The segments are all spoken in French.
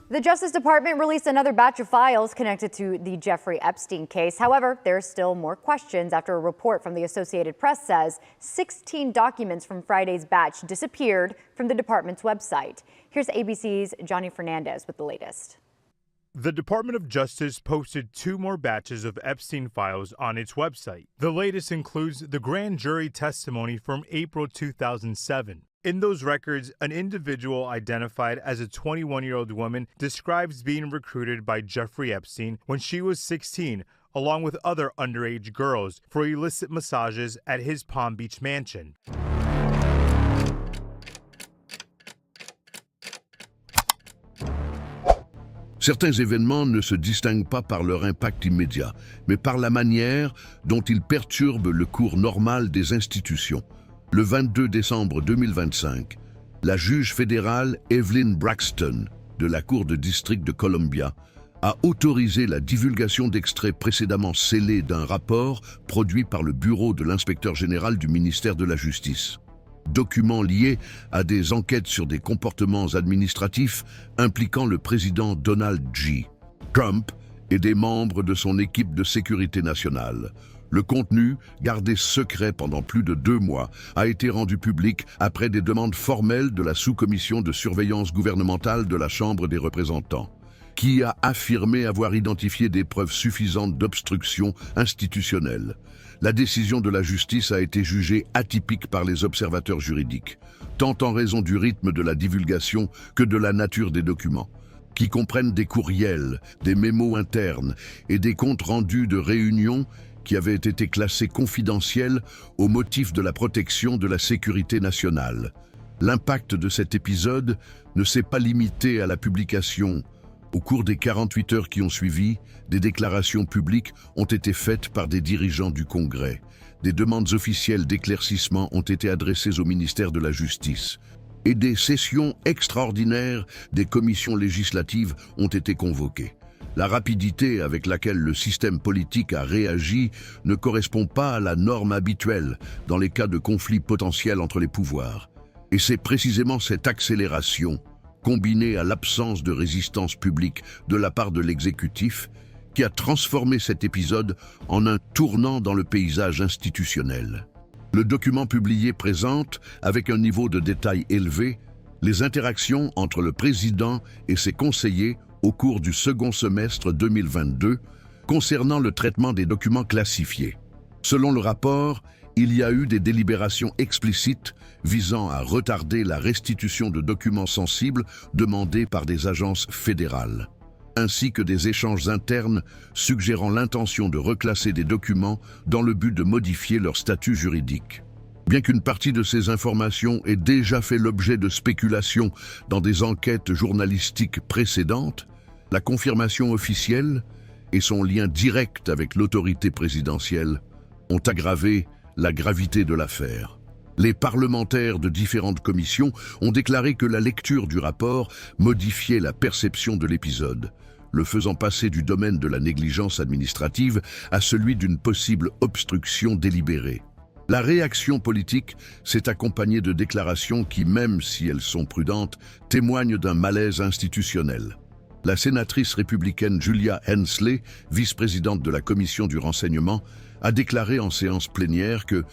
The Justice Department released another batch of files connected to the Jeffrey Epstein case. However, there are still more questions after a report from the Associated Press says 16 documents from Friday's batch disappeared from the department's website. Here's ABC's Johnny Fernandez with the latest. The Department of Justice posted 2 more batches of Epstein files on its website. The latest includes the grand jury testimony from April 2007. In those records, an individual identified as a 21-year-old woman describes being recruited by Jeffrey Epstein when she was 16, along with other underage girls, for illicit massages at his Palm Beach mansion. Certains événements ne se distinguent pas par leur impact immédiat, mais par la manière dont ils perturbent le cours normal des institutions. Le 22 décembre 2025, la juge fédérale Evelyn Braxton de la Cour de district de Columbia a autorisé la divulgation d'extraits précédemment scellés d'un rapport produit par le bureau de l'inspecteur général du ministère de la Justice. Documents liés à des enquêtes sur des comportements administratifs impliquant le président Donald J. Trump et des membres de son équipe de sécurité nationale. Le contenu, gardé secret pendant plus de 2 mois, a été rendu public après des demandes formelles de la sous-commission de surveillance gouvernementale de la Chambre des représentants, qui a affirmé avoir identifié des preuves suffisantes d'obstruction institutionnelle. La décision de la justice a été jugée atypique par les observateurs juridiques, tant en raison du rythme de la divulgation que de la nature des documents, qui comprennent des courriels, des mémos internes et des comptes rendus de réunions qui avaient été classés confidentiels au motif de la protection de la sécurité nationale. L'impact de cet épisode ne s'est pas limité à la publication. Au cours des 48 heures qui ont suivi, des déclarations publiques ont été faites par des dirigeants du Congrès. Des demandes officielles d'éclaircissement ont été adressées au ministère de la Justice. Et des sessions extraordinaires des commissions législatives ont été convoquées. La rapidité avec laquelle le système politique a réagi ne correspond pas à la norme habituelle dans les cas de conflits potentiels entre les pouvoirs. Et c'est précisément cette accélération, combinée à l'absence de résistance publique de la part de l'exécutif, qui a transformé cet épisode en un tournant dans le paysage institutionnel. Le document publié présente, avec un niveau de détail élevé, les interactions entre le président et ses conseillers au cours du second semestre 2022 concernant le traitement des documents classifiés. Selon le rapport, il y a eu des délibérations explicites visant à retarder la restitution de documents sensibles demandés par des agences fédérales, ainsi que des échanges internes suggérant l'intention de reclasser des documents dans le but de modifier leur statut juridique. Bien qu'une partie de ces informations ait déjà fait l'objet de spéculations dans des enquêtes journalistiques précédentes, la confirmation officielle et son lien direct avec l'autorité présidentielle ont aggravé la gravité de l'affaire. Les parlementaires de différentes commissions ont déclaré que la lecture du rapport modifiait la perception de l'épisode, le faisant passer du domaine de la négligence administrative à celui d'une possible obstruction délibérée. La réaction politique s'est accompagnée de déclarations qui, même si elles sont prudentes, témoignent d'un malaise institutionnel. La sénatrice républicaine Julia Hensley, vice-présidente de la Commission du renseignement, a déclaré en séance plénière que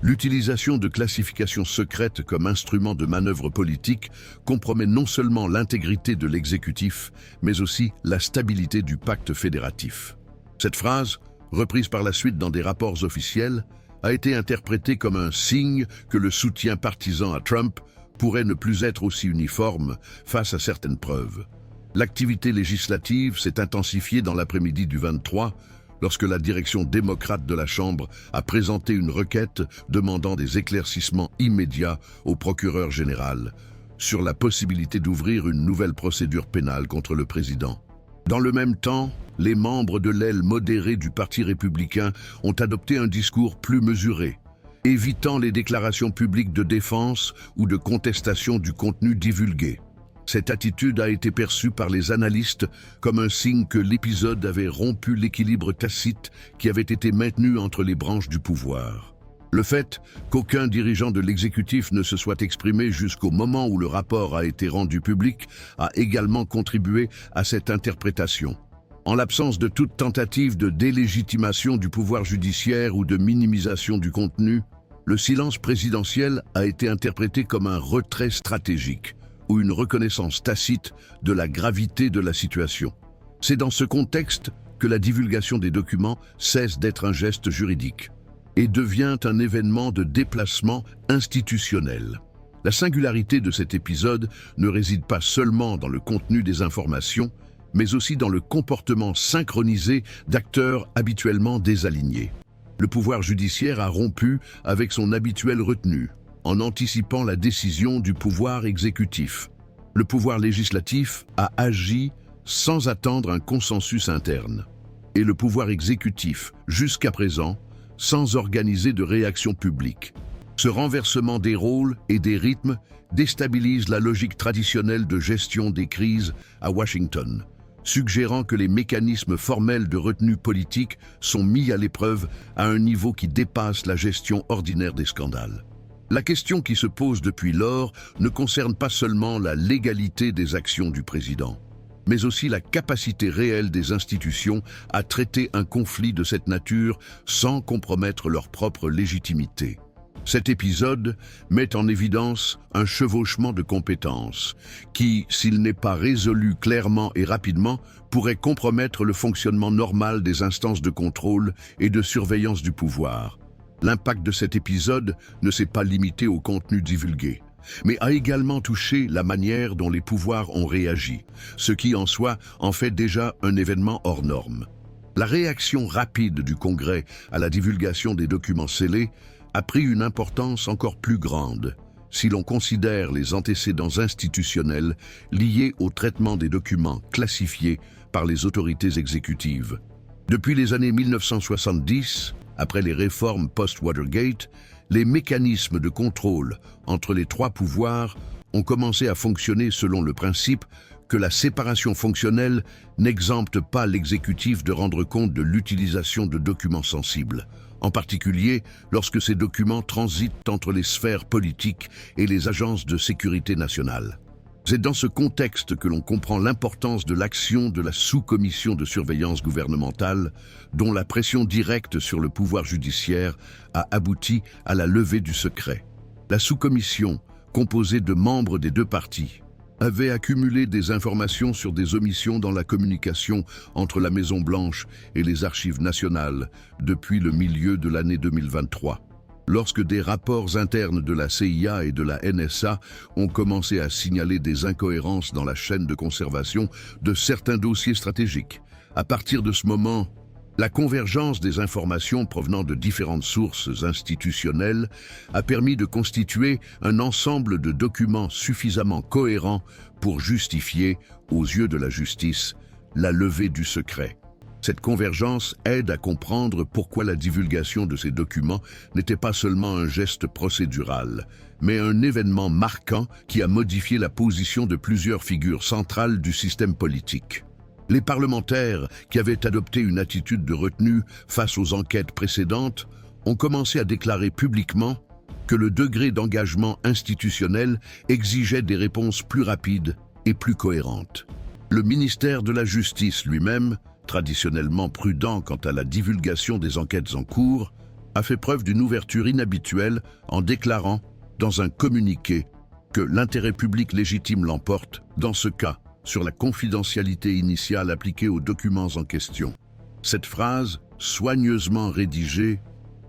l'utilisation de classifications secrètes comme instrument de manœuvre politique compromet non seulement l'intégrité de l'exécutif, mais aussi la stabilité du pacte fédératif. Cette phrase, reprise par la suite dans des rapports officiels, a été interprétée comme un signe que le soutien partisan à Trump pourrait ne plus être aussi uniforme face à certaines preuves. L'activité législative s'est intensifiée dans l'après-midi du 23, lorsque la direction démocrate de la Chambre a présenté une requête demandant des éclaircissements immédiats au procureur général sur la possibilité d'ouvrir une nouvelle procédure pénale contre le président. Dans le même temps, les membres de l'aile modérée du Parti républicain ont adopté un discours plus mesuré, évitant les déclarations publiques de défense ou de contestation du contenu divulgué. Cette attitude a été perçue par les analystes comme un signe que l'épisode avait rompu l'équilibre tacite qui avait été maintenu entre les branches du pouvoir. Le fait qu'aucun dirigeant de l'exécutif ne se soit exprimé jusqu'au moment où le rapport a été rendu public a également contribué à cette interprétation. En l'absence de toute tentative de délégitimation du pouvoir judiciaire ou de minimisation du contenu, le silence présidentiel a été interprété comme un retrait stratégique ou une reconnaissance tacite de la gravité de la situation. C'est dans ce contexte que la divulgation des documents cesse d'être un geste juridique et devient un événement de déplacement institutionnel. La singularité de cet épisode ne réside pas seulement dans le contenu des informations, mais aussi dans le comportement synchronisé d'acteurs habituellement désalignés. Le pouvoir judiciaire a rompu avec son habituelle retenue, en anticipant la décision du pouvoir exécutif. Le pouvoir législatif a agi sans attendre un consensus interne. Et le pouvoir exécutif, jusqu'à présent, sans organiser de réaction publique. Ce renversement des rôles et des rythmes déstabilise la logique traditionnelle de gestion des crises à Washington, suggérant que les mécanismes formels de retenue politique sont mis à l'épreuve à un niveau qui dépasse la gestion ordinaire des scandales. La question qui se pose depuis lors ne concerne pas seulement la légalité des actions du président, mais aussi la capacité réelle des institutions à traiter un conflit de cette nature sans compromettre leur propre légitimité. Cet épisode met en évidence un chevauchement de compétences qui, s'il n'est pas résolu clairement et rapidement, pourrait compromettre le fonctionnement normal des instances de contrôle et de surveillance du pouvoir. L'impact de cet épisode ne s'est pas limité au contenu divulgué, mais a également touché la manière dont les pouvoirs ont réagi, ce qui en soi en fait déjà un événement hors norme. La réaction rapide du Congrès à la divulgation des documents scellés a pris une importance encore plus grande si l'on considère les antécédents institutionnels liés au traitement des documents classifiés par les autorités exécutives. Depuis les années 1970, après les réformes post-Watergate, les mécanismes de contrôle entre les trois pouvoirs ont commencé à fonctionner selon le principe que la séparation fonctionnelle n'exempte pas l'exécutif de rendre compte de l'utilisation de documents sensibles, en particulier lorsque ces documents transitent entre les sphères politiques et les agences de sécurité nationale. C'est dans ce contexte que l'on comprend l'importance de l'action de la sous-commission de surveillance gouvernementale, dont la pression directe sur le pouvoir judiciaire a abouti à la levée du secret. La sous-commission, composée de membres des deux partis, avait accumulé des informations sur des omissions dans la communication entre la Maison-Blanche et les Archives nationales depuis le milieu de l'année 2023. Lorsque des rapports internes de la CIA et de la NSA ont commencé à signaler des incohérences dans la chaîne de conservation de certains dossiers stratégiques. À partir de ce moment, la convergence des informations provenant de différentes sources institutionnelles a permis de constituer un ensemble de documents suffisamment cohérents pour justifier, aux yeux de la justice, la levée du secret. Cette convergence aide à comprendre pourquoi la divulgation de ces documents n'était pas seulement un geste procédural, mais un événement marquant qui a modifié la position de plusieurs figures centrales du système politique. Les parlementaires, qui avaient adopté une attitude de retenue face aux enquêtes précédentes, ont commencé à déclarer publiquement que le degré d'engagement institutionnel exigeait des réponses plus rapides et plus cohérentes. Le ministère de la Justice lui-même, traditionnellement prudent quant à la divulgation des enquêtes en cours, a fait preuve d'une ouverture inhabituelle en déclarant, dans un communiqué, que l'intérêt public légitime l'emporte, dans ce cas, sur la confidentialité initiale appliquée aux documents en question. Cette phrase, soigneusement rédigée,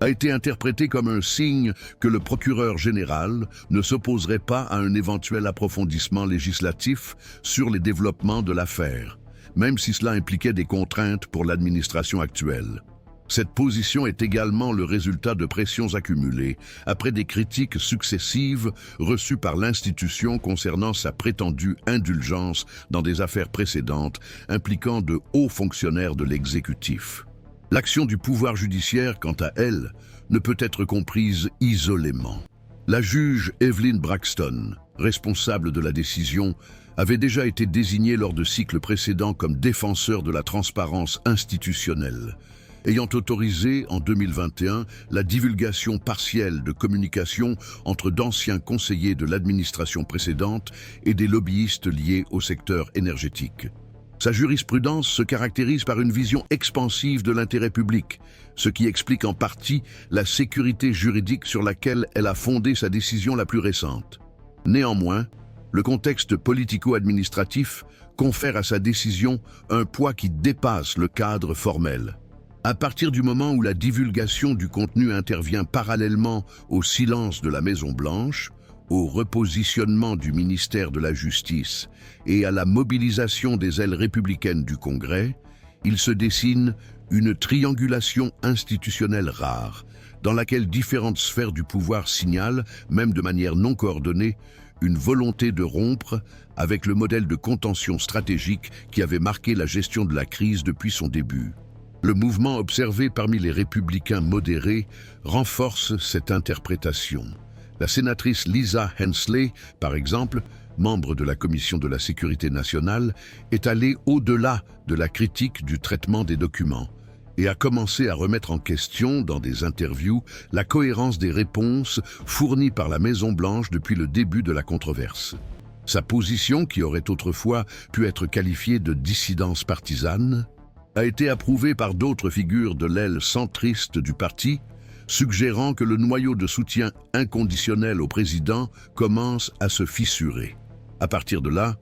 a été interprétée comme un signe que le procureur général ne s'opposerait pas à un éventuel approfondissement législatif sur les développements de l'affaire, même si cela impliquait des contraintes pour l'administration actuelle. Cette position est également le résultat de pressions accumulées après des critiques successives reçues par l'institution concernant sa prétendue indulgence dans des affaires précédentes impliquant de hauts fonctionnaires de l'exécutif. L'action du pouvoir judiciaire, quant à elle, ne peut être comprise isolément. La juge Evelyn Braxton, responsable de la décision, avait déjà été désignée lors de cycles précédents comme défenseur de la transparence institutionnelle. ayant autorisé en 2021 la divulgation partielle de communications entre d'anciens conseillers de l'administration précédente et des lobbyistes liés au secteur énergétique. Sa jurisprudence se caractérise par une vision expansive de l'intérêt public, ce qui explique en partie la sécurité juridique sur laquelle elle a fondé sa décision la plus récente. Néanmoins, le contexte politico-administratif confère à sa décision un poids qui dépasse le cadre formel. À partir du moment où la divulgation du contenu intervient parallèlement au silence de la Maison-Blanche, au repositionnement du ministère de la Justice et à la mobilisation des ailes républicaines du Congrès, il se dessine une triangulation institutionnelle rare, dans laquelle différentes sphères du pouvoir signalent, même de manière non coordonnée, une volonté de rompre avec le modèle de contention stratégique qui avait marqué la gestion de la crise depuis son début. Le mouvement observé parmi les républicains modérés renforce cette interprétation. La sénatrice Lisa Hensley, par exemple, membre de la Commission de la Sécurité nationale, est allée au-delà de la critique du traitement des documents et a commencé à remettre en question, dans des interviews, la cohérence des réponses fournies par la Maison-Blanche depuis le début de la controverse. Sa position, qui aurait autrefois pu être qualifiée de dissidence partisane, a été approuvée par d'autres figures de l'aile centriste du parti, suggérant que le noyau de soutien inconditionnel au président commence à se fissurer. À partir de là,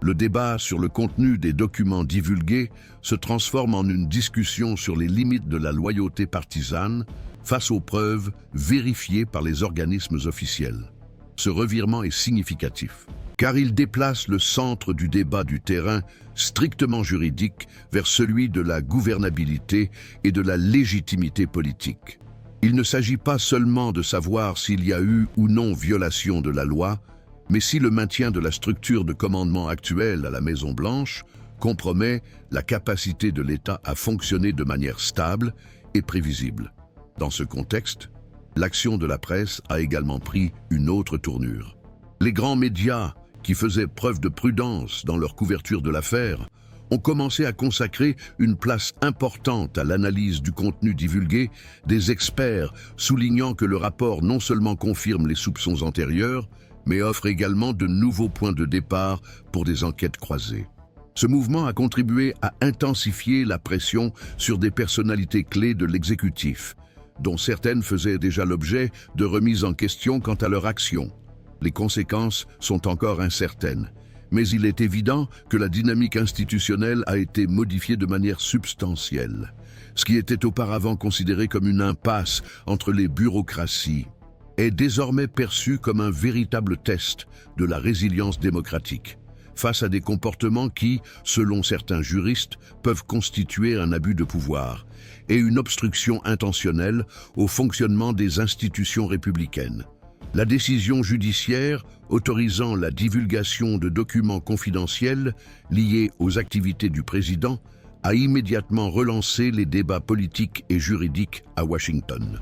le débat sur le contenu des documents divulgués se transforme en une discussion sur les limites de la loyauté partisane face aux preuves vérifiées par les organismes officiels. Ce revirement est significatif, car il déplace le centre du débat du terrain strictement juridique vers celui de la gouvernabilité et de la légitimité politique. Il ne s'agit pas seulement de savoir s'il y a eu ou non violation de la loi, mais si le maintien de la structure de commandement actuelle à la Maison-Blanche compromet la capacité de l'État à fonctionner de manière stable et prévisible. Dans ce contexte, l'action de la presse a également pris une autre tournure. Les grands médias, qui faisaient preuve de prudence dans leur couverture de l'affaire, ont commencé à consacrer une place importante à l'analyse du contenu divulgué, des experts soulignant que le rapport non seulement confirme les soupçons antérieurs, mais offre également de nouveaux points de départ pour des enquêtes croisées. Ce mouvement a contribué à intensifier la pression sur des personnalités clés de l'exécutif, dont certaines faisaient déjà l'objet de remises en question quant à leur action. Les conséquences sont encore incertaines, mais il est évident que la dynamique institutionnelle a été modifiée de manière substantielle. Ce qui était auparavant considéré comme une impasse entre les bureaucraties est désormais perçu comme un véritable test de la résilience démocratique, face à des comportements qui, selon certains juristes, peuvent constituer un abus de pouvoir et une obstruction intentionnelle au fonctionnement des institutions républicaines. La décision judiciaire autorisant la divulgation de documents confidentiels liés aux activités du président a immédiatement relancé les débats politiques et juridiques à Washington.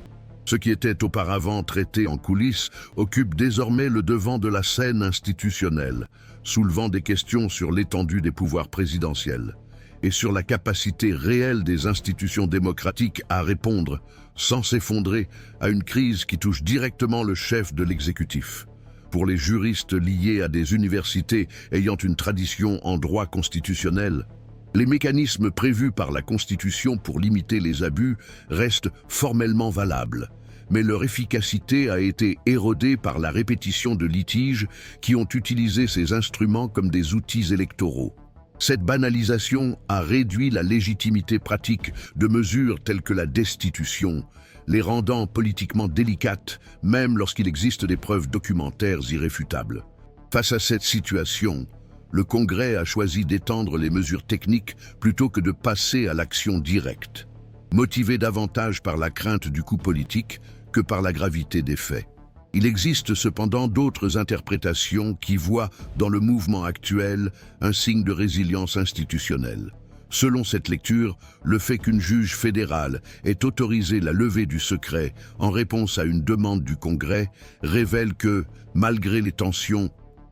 Ce qui était auparavant traité en coulisses occupe désormais le devant de la scène institutionnelle, soulevant des questions sur l'étendue des pouvoirs présidentiels et sur la capacité réelle des institutions démocratiques à répondre, sans s'effondrer, à une crise qui touche directement le chef de l'exécutif. Pour les juristes liés à des universités ayant une tradition en droit constitutionnel, les mécanismes prévus par la Constitution pour limiter les abus restent formellement valables, mais leur efficacité a été érodée par la répétition de litiges qui ont utilisé ces instruments comme des outils électoraux. Cette banalisation a réduit la légitimité pratique de mesures telles que la destitution, les rendant politiquement délicates, même lorsqu'il existe des preuves documentaires irréfutables. Face à cette situation, le Congrès a choisi d'étendre les mesures techniques plutôt que de passer à l'action directe, motivé davantage par la crainte du coup politique que par la gravité des faits. Il existe cependant d'autres interprétations qui voient dans le mouvement actuel un signe de résilience institutionnelle. Selon cette lecture, le fait qu'une juge fédérale ait autorisé la levée du secret en réponse à une demande du Congrès révèle que, malgré les tensions,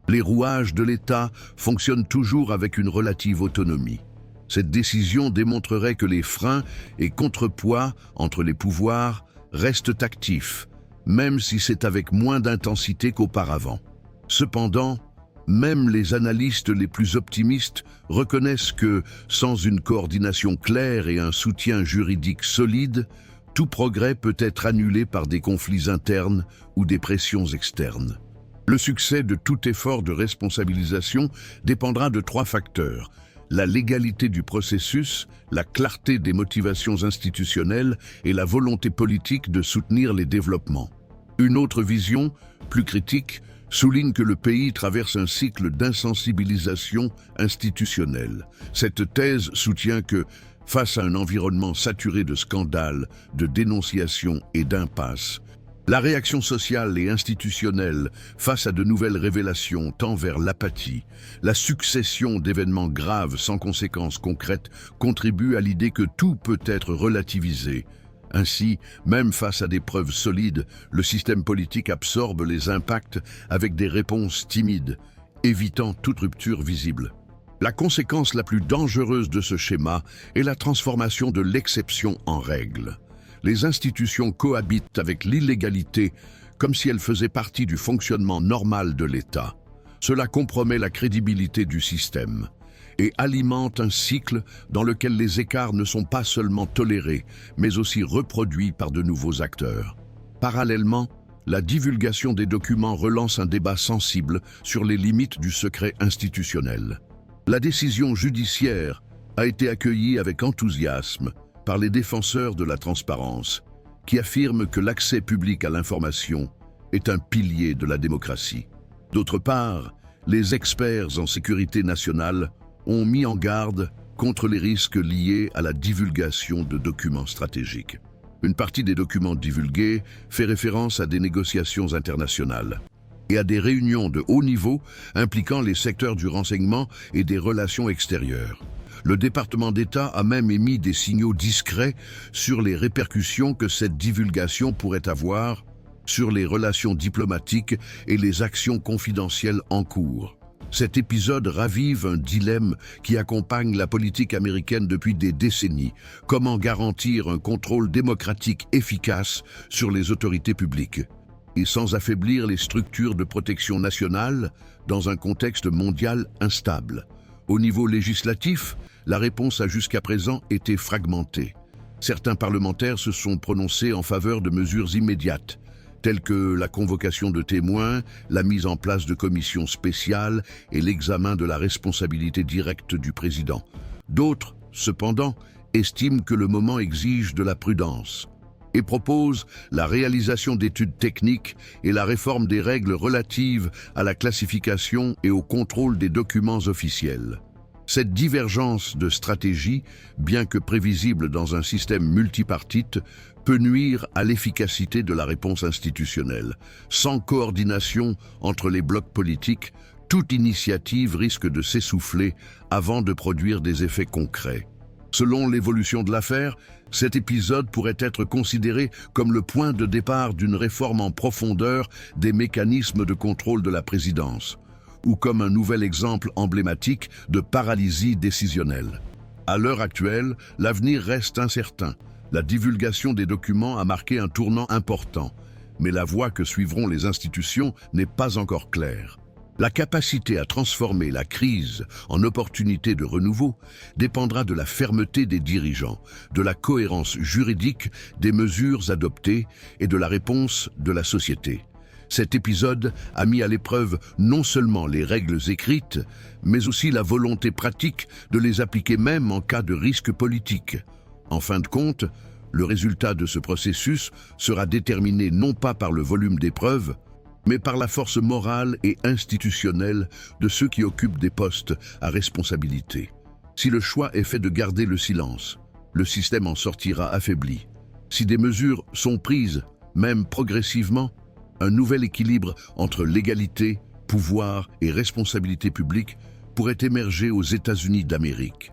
les rouages de l'État fonctionnent toujours avec une relative autonomie. Cette décision démontrerait que les freins et contrepoids entre les pouvoirs restent actifs, même si c'est avec moins d'intensité qu'auparavant. Cependant, même les analystes les plus optimistes reconnaissent que, sans une coordination claire et un soutien juridique solide, tout progrès peut être annulé par des conflits internes ou des pressions externes. Le succès de tout effort de responsabilisation dépendra de 3 facteurs: la légalité du processus, la clarté des motivations institutionnelles et la volonté politique de soutenir les développements. Une autre vision, plus critique, souligne que le pays traverse un cycle d'insensibilisation institutionnelle. Cette thèse soutient que, face à un environnement saturé de scandales, de dénonciations et d'impasses, la réaction sociale et institutionnelle face à de nouvelles révélations tend vers l'apathie. La succession d'événements graves sans conséquences concrètes contribue à l'idée que tout peut être relativisé. Ainsi, même face à des preuves solides, le système politique absorbe les impacts avec des réponses timides, évitant toute rupture visible. La conséquence la plus dangereuse de ce schéma est la transformation de l'exception en règle. Les institutions cohabitent avec l'illégalité comme si elles faisaient partie du fonctionnement normal de l'État. Cela compromet la crédibilité du système et alimente un cycle dans lequel les écarts ne sont pas seulement tolérés, mais aussi reproduits par de nouveaux acteurs. Parallèlement, la divulgation des documents relance un débat sensible sur les limites du secret institutionnel. La décision judiciaire a été accueillie avec enthousiasme par les défenseurs de la transparence, qui affirment que l'accès public à l'information est un pilier de la démocratie. D'autre part, les experts en sécurité nationale ont mis en garde contre les risques liés à la divulgation de documents stratégiques. Une partie des documents divulgués fait référence à des négociations internationales et à des réunions de haut niveau impliquant les secteurs du renseignement et des relations extérieures. Le département d'État a même émis des signaux discrets sur les répercussions que cette divulgation pourrait avoir sur les relations diplomatiques et les actions confidentielles en cours. Cet épisode ravive un dilemme qui accompagne la politique américaine depuis des décennies. Comment garantir un contrôle démocratique efficace sur les autorités publiques et sans affaiblir les structures de protection nationale dans un contexte mondial instable? Au niveau législatif, la réponse a jusqu'à présent été fragmentée. Certains parlementaires se sont prononcés en faveur de mesures immédiates, telles que la convocation de témoins, la mise en place de commissions spéciales et l'examen de la responsabilité directe du président. D'autres, cependant, estiment que le moment exige de la prudence et proposent la réalisation d'études techniques et la réforme des règles relatives à la classification et au contrôle des documents officiels. Cette divergence de stratégie, bien que prévisible dans un système multipartite, peut nuire à l'efficacité de la réponse institutionnelle. Sans coordination entre les blocs politiques, toute initiative risque de s'essouffler avant de produire des effets concrets. Selon l'évolution de l'affaire, cet épisode pourrait être considéré comme le point de départ d'une réforme en profondeur des mécanismes de contrôle de la présidence, ou comme un nouvel exemple emblématique de paralysie décisionnelle. À l'heure actuelle, l'avenir reste incertain. La divulgation des documents a marqué un tournant important, mais la voie que suivront les institutions n'est pas encore claire. La capacité à transformer la crise en opportunité de renouveau dépendra de la fermeté des dirigeants, de la cohérence juridique des mesures adoptées et de la réponse de la société. Cet épisode a mis à l'épreuve non seulement les règles écrites, mais aussi la volonté pratique de les appliquer même en cas de risque politique. En fin de compte, le résultat de ce processus sera déterminé non pas par le volume des preuves, mais par la force morale et institutionnelle de ceux qui occupent des postes à responsabilité. Si le choix est fait de garder le silence, le système en sortira affaibli. Si des mesures sont prises, même progressivement, un nouvel équilibre entre légalité, pouvoir et responsabilité publique pourrait émerger aux États-Unis d'Amérique.